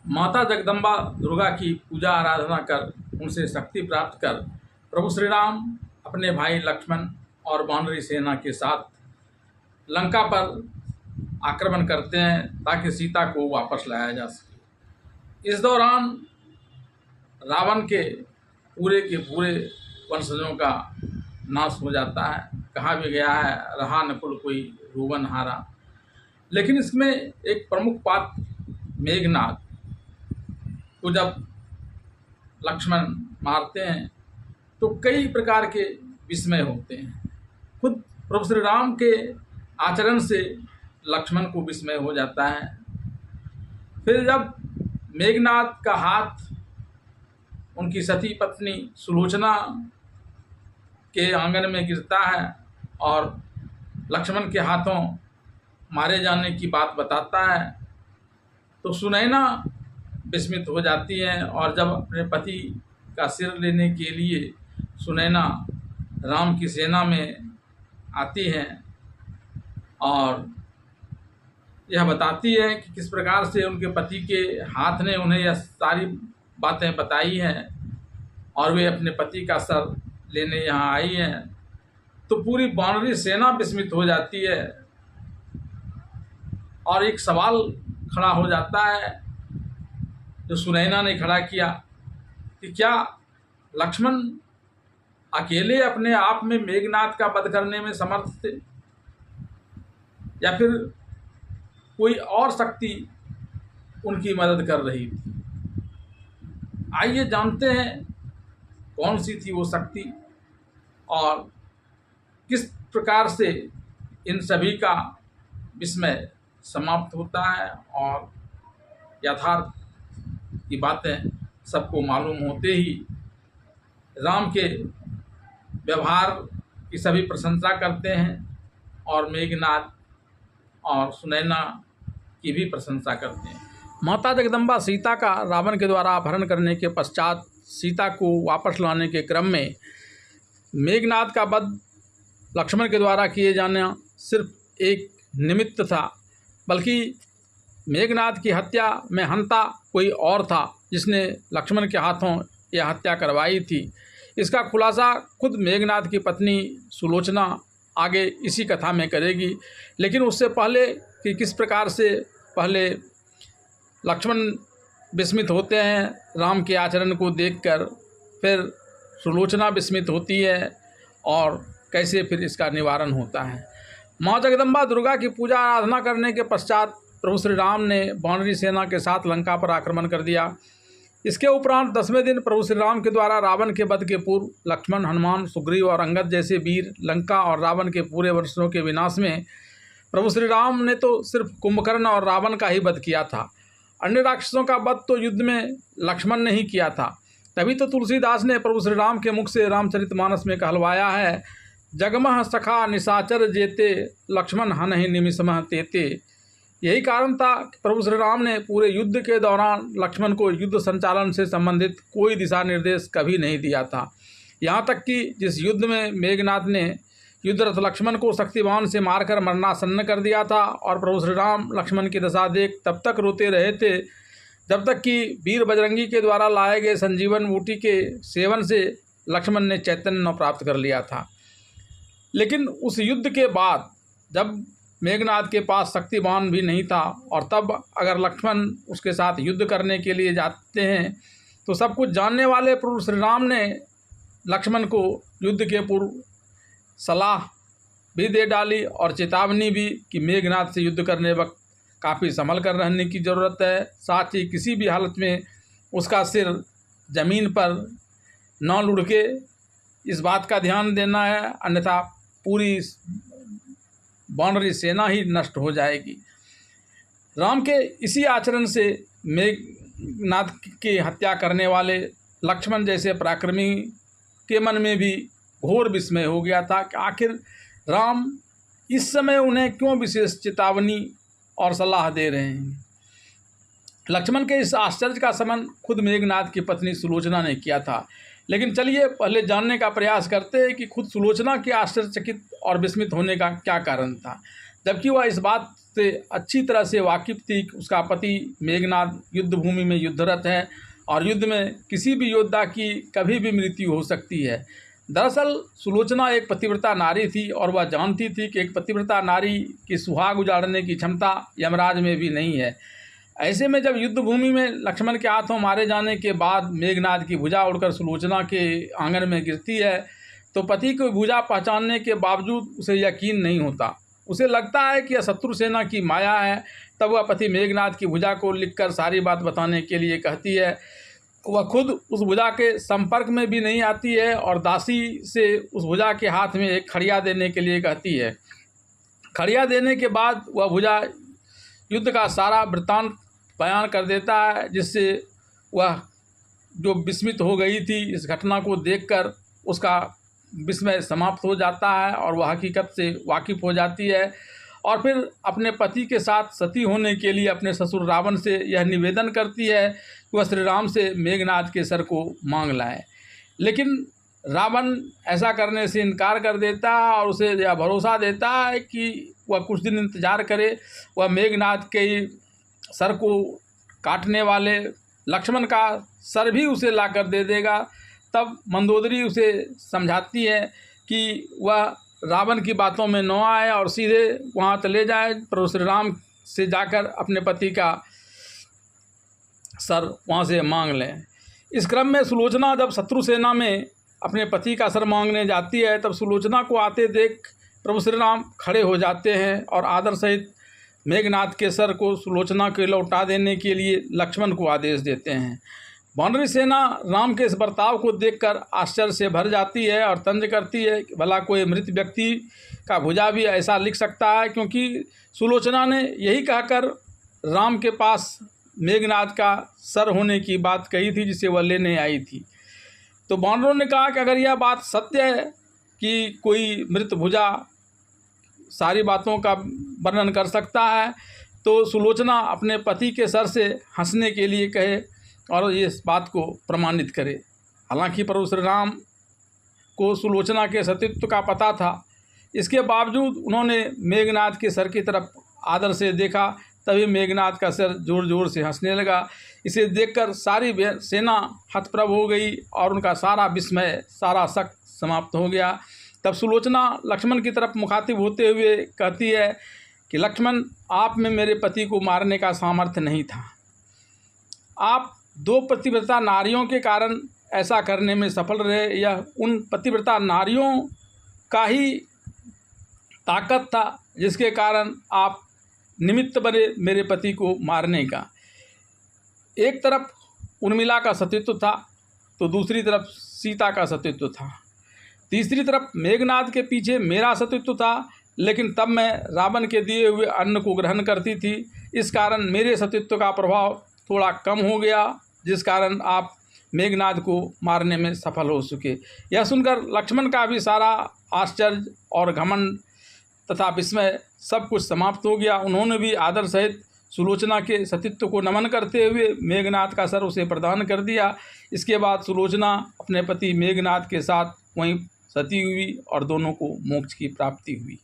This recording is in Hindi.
माता जगदम्बा दुर्गा की पूजा आराधना कर उनसे शक्ति प्राप्त कर प्रभु श्री राम अपने भाई लक्ष्मण और वानरी सेना के साथ लंका पर आक्रमण करते हैं ताकि सीता को वापस लाया जा सके। इस दौरान रावण के पूरे वंशजों का नाश हो जाता है। कहा भी गया है, रहा न कुल कोई रोवन हारा। लेकिन इसमें एक प्रमुख बात, मेघनाद को जब लक्ष्मण मारते हैं तो कई प्रकार के विस्मय होते हैं। खुद प्रभु श्री राम के आचरण से लक्ष्मण को विस्मय हो जाता है। फिर जब मेघनाद का हाथ उनकी सती पत्नी सुलोचना के आंगन में गिरता है और लक्ष्मण के हाथों मारे जाने की बात बताता है तो सुनैना विस्मित हो जाती हैं और जब अपने पति का सिर लेने के लिए सुनैना राम की सेना में आती हैं और यह बताती है कि किस प्रकार से उनके पति के हाथ ने उन्हें यह सारी बातें बताई हैं और वे अपने पति का सर लेने यहाँ आई हैं, तो पूरी वानरी सेना विस्मित हो जाती है और एक सवाल खड़ा हो जाता है जो सुनैना ने खड़ा किया कि क्या लक्ष्मण अकेले अपने आप में मेघनाद का वध करने में समर्थ थे या फिर कोई और शक्ति उनकी मदद कर रही थी। आइए जानते हैं कौन सी थी वो शक्ति और किस प्रकार से इन सभी का विस्मय समाप्त होता है और यथार्थ की बातें सबको मालूम होते ही राम के व्यवहार की सभी प्रशंसा करते हैं और मेघनाद और सुनैना की भी प्रशंसा करते हैं। माता जगदम्बा सीता का रावण के द्वारा अपहरण करने के पश्चात सीता को वापस लाने के क्रम में मेघनाद का वध लक्ष्मण के द्वारा किए जाना सिर्फ एक निमित्त था, बल्कि मेघनाद की हत्या में हंता कोई और था जिसने लक्ष्मण के हाथों यह हत्या करवाई थी। इसका खुलासा खुद मेघनाद की पत्नी सुलोचना आगे इसी कथा में करेगी। लेकिन उससे पहले कि किस प्रकार से पहले लक्ष्मण विस्मित होते हैं राम के आचरण को देखकर, फिर सुलोचना विस्मित होती है और कैसे फिर इसका निवारण होता है। माँ जगदम्बा दुर्गा की पूजा आराधना करने के पश्चात प्रभु श्री राम ने वानरी सेना के साथ लंका पर आक्रमण कर दिया। इसके उपरांत 10वें दिन प्रभु श्री राम के द्वारा रावण के वध के पूर्व लक्ष्मण, हनुमान, सुग्रीव और अंगद जैसे वीर लंका और रावण के पूरे वंशों के विनाश में प्रभु श्री राम ने तो सिर्फ कुंभकर्ण और रावण का ही वध किया था। अन्य राक्षसों का वध तो युद्ध में लक्ष्मण ने ही किया था। तभी तो तुलसीदास ने प्रभु श्री राम के मुख से रामचरितमानस में कहलवाया है, जगमह सखा निशाचर जेते लक्ष्मण हनहि निमिषमह तेते। यही कारण था कि प्रभु श्री राम ने पूरे युद्ध के दौरान लक्ष्मण को युद्ध संचालन से संबंधित कोई दिशा निर्देश कभी नहीं दिया था। यहाँ तक कि जिस युद्ध में मेघनाद ने युद्धरत लक्ष्मण को शक्तिवान से मारकर मरणासन्न कर दिया था और प्रभु श्री राम लक्ष्मण की दशा देख तब तक रोते रहे थे जब तक कि वीर बजरंगी के द्वारा लाए गए संजीवन बूटी के सेवन से लक्ष्मण ने चैतन्य प्राप्त कर लिया था। लेकिन उस युद्ध के बाद जब मेघनाद के पास शक्तिवान भी नहीं था और तब अगर लक्ष्मण उसके साथ युद्ध करने के लिए जाते हैं तो सब कुछ जानने वाले प्रभु श्री राम ने लक्ष्मण को युद्ध के पूर्व सलाह भी दे डाली और चेतावनी भी कि मेघनाद से युद्ध करने वक्त काफ़ी संभल कर रहने की ज़रूरत है। साथ ही किसी भी हालत में उसका सिर ज़मीन पर न लुढ़के, इस बात का ध्यान देना है, अन्यथा पूरी वानरी सेना ही नष्ट हो जाएगी। राम के इसी आचरण से मेघनाद की हत्या करने वाले लक्ष्मण जैसे पराक्रमी के मन में भी घोर विस्मय हो गया था कि आखिर राम इस समय उन्हें क्यों विशेष चेतावनी और सलाह दे रहे हैं। लक्ष्मण के इस आश्चर्य का संबंध खुद मेघनाद की पत्नी सुलोचना ने किया था। लेकिन चलिए पहले जानने का प्रयास करते हैं कि खुद सुलोचना के आश्चर्यचकित और विस्मित होने का क्या कारण था, जबकि वह इस बात उससे अच्छी तरह से वाकिफ थी। उसका पति मेघनाद युद्ध भूमि में युद्धरत है और युद्ध में किसी भी योद्धा की कभी भी मृत्यु हो सकती है। दरअसल सुलोचना एक पतिव्रता नारी थी और वह जानती थी कि एक पतिव्रता नारी की सुहाग उजाड़ने की क्षमता यमराज में भी नहीं है। ऐसे में जब युद्ध भूमि में लक्ष्मण के हाथों मारे जाने के बाद मेघनाद की भुजा उड़कर सुलोचना के आंगन में गिरती है तो पति को भुजा पहचानने के बावजूद उसे यकीन नहीं होता। उसे लगता है कि यह शत्रु सेना की माया है। तब वह पति मेघनाद की भुजा को लिखकर सारी बात बताने के लिए कहती है। वह खुद उस भुजा के संपर्क में भी नहीं आती है और दासी से उस भुजा के हाथ में एक खड़िया देने के लिए कहती है। खड़िया देने के बाद वह भुजा युद्ध का सारा वृत्तांत बयान कर देता है, जिससे वह जो विस्मित हो गई थी इस घटना को देखकर उसका विस्मय समाप्त हो जाता है और वह हकीकत से वाकिफ हो जाती है और फिर अपने पति के साथ सती होने के लिए अपने ससुर रावण से यह निवेदन करती है कि वह श्री राम से मेघनाद के सर को मांग लाए। लेकिन रावण ऐसा करने से इनकार कर देता है और उसे यह भरोसा देता है कि वह कुछ दिन इंतज़ार करे, वह मेघनाद के सर को काटने वाले लक्ष्मण का सर भी उसे लाकर दे देगा। तब मंदोदरी उसे समझाती है कि वह रावण की बातों में न आए और सीधे वहाँ चले जाए, प्रभु श्री राम से जाकर अपने पति का सर वहाँ से मांग लें। इस क्रम में सुलोचना जब शत्रु सेना में अपने पति का सर मांगने जाती है तब सुलोचना को आते देख प्रभु श्री राम खड़े हो जाते हैं और आदर सहित मेघनाद के सर को सुलोचना के लौटा देने के लिए लक्ष्मण को आदेश देते हैं। वानरी सेना राम के इस बर्ताव को देखकर आश्चर्य से भर जाती है और तंज करती है कि भला कोई मृत व्यक्ति का भुजा भी ऐसा लिख सकता है, क्योंकि सुलोचना ने यही कहकर राम के पास मेघनाद का सर होने की बात कही थी जिसे वह लेने आई थी। तो वानरों ने कहा कि अगर यह बात सत्य है कि कोई मृत भुजा सारी बातों का वर्णन कर सकता है तो सुलोचना अपने पति के सर से हंसने के लिए कहे और ये इस बात को प्रमाणित करे। हालांकि प्रभु श्री राम को सुलोचना के सतीत्व का पता था, इसके बावजूद उन्होंने मेघनाद के सर की तरफ आदर से देखा। तभी मेघनाद का सर जोर जोर से हंसने लगा। इसे देखकर सारी सेना हतप्रभ हो गई और उनका सारा विस्मय, सारा शक समाप्त हो गया। तब सुलोचना लक्ष्मण की तरफ मुखातिब होते हुए कहती है कि लक्ष्मण, आप में मेरे पति को मारने का सामर्थ्य नहीं था। आप दो पतिव्रता नारियों के कारण ऐसा करने में सफल रहे। यह उन पतिव्रता नारियों का ही ताकत था जिसके कारण आप निमित्त बने मेरे पति को मारने का। एक तरफ उर्मिला का सतीत्व था तो दूसरी तरफ सीता का सतीत्व था, तीसरी तरफ मेघनाद के पीछे मेरा सतीत्व था। लेकिन तब मैं रावण के दिए हुए अन्न को ग्रहण करती थी, इस कारण मेरे सतीत्व का प्रभाव थोड़ा कम हो गया, जिस कारण आप मेघनाद को मारने में सफल हो सके। यह सुनकर लक्ष्मण का भी सारा आश्चर्य और घमंड तथा विस्मय सब कुछ समाप्त हो गया। उन्होंने भी आदर सहित सुलोचना के सतीत्व को नमन करते हुए मेघनाद का सर उसे प्रदान कर दिया। इसके बाद सुलोचना अपने पति मेघनाद के साथ वहीं सती हुई और दोनों को मोक्ष की प्राप्ति हुई।